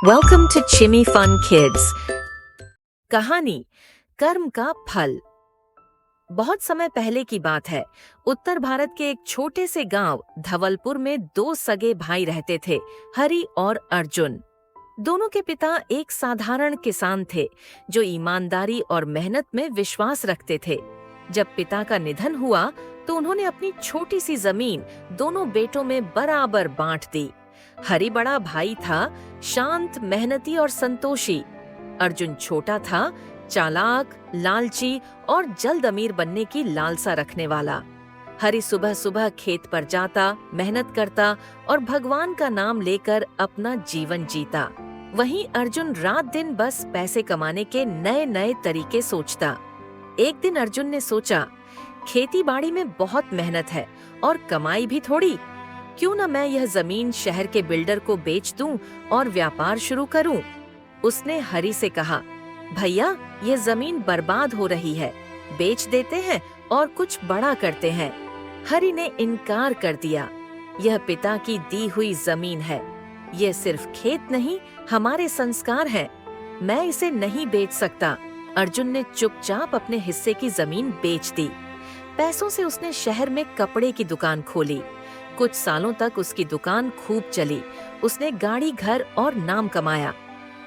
Welcome to चिमी fun kids. कहानी कर्म का फल। बहुत समय पहले की बात है। उत्तर भारत के एक छोटे से गांव धवलपुर में दो सगे भाई रहते थे, हरि और अर्जुन। दोनों के पिता एक साधारण किसान थे जो ईमानदारी और मेहनत में विश्वास रखते थे। जब पिता का निधन हुआ तो उन्होंने अपनी छोटी सी जमीन दोनों बेटों में बराबर बांट दी। हरि बड़ा भाई था, शांत, मेहनती और संतोषी। अर्जुन छोटा था, चालाक, लालची और जल्द अमीर बनने की लालसा रखने वाला। हरि सुबह सुबह खेत पर जाता, मेहनत करता और भगवान का नाम लेकर अपना जीवन जीता। वहीं अर्जुन रात दिन बस पैसे कमाने के नए नए तरीके सोचता। एक दिन अर्जुन ने सोचा, खेती बाड़ी में बहुत मेहनत है और कमाई भी थोड़ी। क्यों न मैं यह जमीन शहर के बिल्डर को बेच दूं और व्यापार शुरू करूं। उसने हरि से कहा, भैया ये जमीन बर्बाद हो रही है, बेच देते हैं और कुछ बड़ा करते हैं। हरि ने इनकार कर दिया, यह पिता की दी हुई जमीन है, यह सिर्फ खेत नहीं, हमारे संस्कार हैं, मैं इसे नहीं बेच सकता। अर्जुन ने चुपचाप अपने हिस्से की जमीन बेच दी। पैसों से उसने शहर में कपड़े की दुकान खोली। कुछ सालों तक उसकी दुकान खूब चली। उसने गाड़ी, घर और नाम कमाया।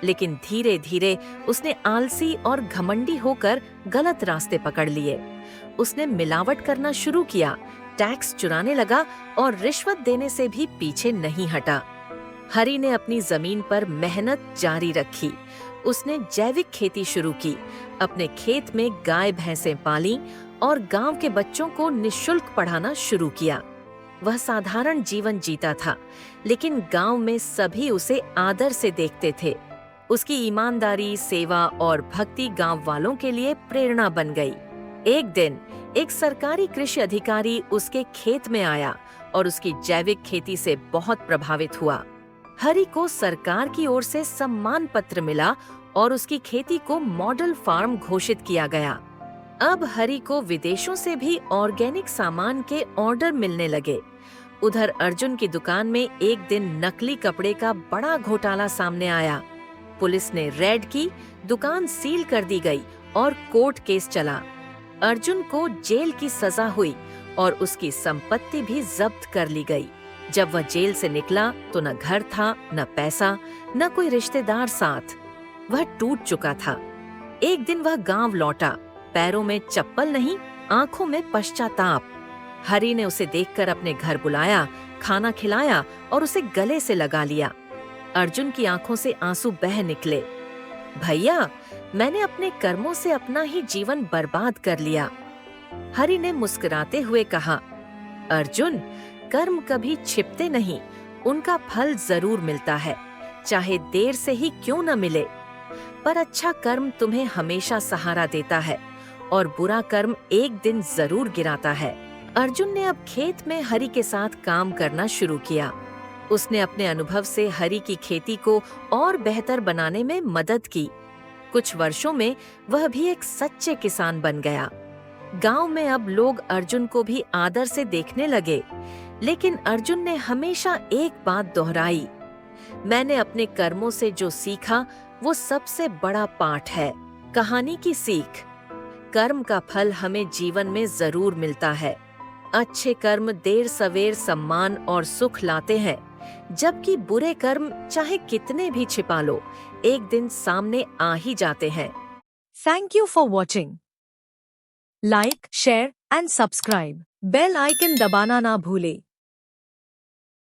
लेकिन धीरे धीरे उसने आलसी और घमंडी होकर गलत रास्ते पकड़ लिए। उसने मिलावट करना शुरू किया, टैक्स चुराने लगा और रिश्वत देने से भी पीछे नहीं हटा। हरि ने अपनी जमीन पर मेहनत जारी रखी। उसने जैविक खेती शुरू की, अपने खेत में गाय भैंसें पाली और गांव के बच्चों को निःशुल्क पढ़ाना शुरू किया। वह साधारण जीवन जीता था, लेकिन गांव में सभी उसे आदर से देखते थे। उसकी ईमानदारी, सेवा और भक्ति गांव वालों के लिए प्रेरणा बन गई। एक दिन एक सरकारी कृषि अधिकारी उसके खेत में आया और उसकी जैविक खेती से बहुत प्रभावित हुआ। हरि को सरकार की ओर से सम्मान पत्र मिला और उसकी खेती को मॉडल फार्म घोषित किया गया। अब हरि को विदेशों से भी ऑर्गेनिक सामान के ऑर्डर मिलने लगे। उधर अर्जुन की दुकान में एक दिन नकली कपड़े का बड़ा घोटाला सामने आया। पुलिस ने रेड की, दुकान सील कर दी गई और कोर्ट केस चला। अर्जुन को जेल की सजा हुई और उसकी संपत्ति भी जब्त कर ली गई। जब वह जेल से निकला तो न घर था, न पैसा, न कोई रिश्तेदार साथ। वह टूट चुका था। एक दिन वह गांव लौटा, पैरों में चप्पल नहीं, आंखों में पश्चाताप। हरि ने उसे देखकर अपने घर बुलाया, खाना खिलाया और उसे गले से लगा लिया। अर्जुन की आंखों से आंसू बह निकले। भैया, मैंने अपने कर्मों से अपना ही जीवन बर्बाद कर लिया। हरि ने मुस्कुराते हुए कहा, अर्जुन, कर्म कभी छिपते नहीं, उनका फल जरूर मिलता है, चाहे देर से ही क्यों न मिले। पर अच्छा कर्म तुम्हें हमेशा सहारा देता है और बुरा कर्म एक दिन जरूर गिराता है। अर्जुन ने अब खेत में हरि के साथ काम करना शुरू किया। उसने अपने अनुभव से हरि की खेती को और बेहतर बनाने में मदद की। कुछ वर्षों में वह भी एक सच्चे किसान बन गया। गांव में अब लोग अर्जुन को भी आदर से देखने लगे। लेकिन अर्जुन ने हमेशा एक बात दोहराई, मैंने अपने कर्मों से जो सीखा वो सबसे बड़ा पाठ है। कहानी की सीख, कर्म का फल हमें जीवन में जरूर मिलता है। अच्छे कर्म देर सवेर सम्मान और सुख लाते हैं, जबकि बुरे कर्म चाहे कितने भी छिपा लो, एक दिन सामने आ ही जाते हैं। Thank you for watching. Like, share and subscribe. Bell icon दबाना ना भूले।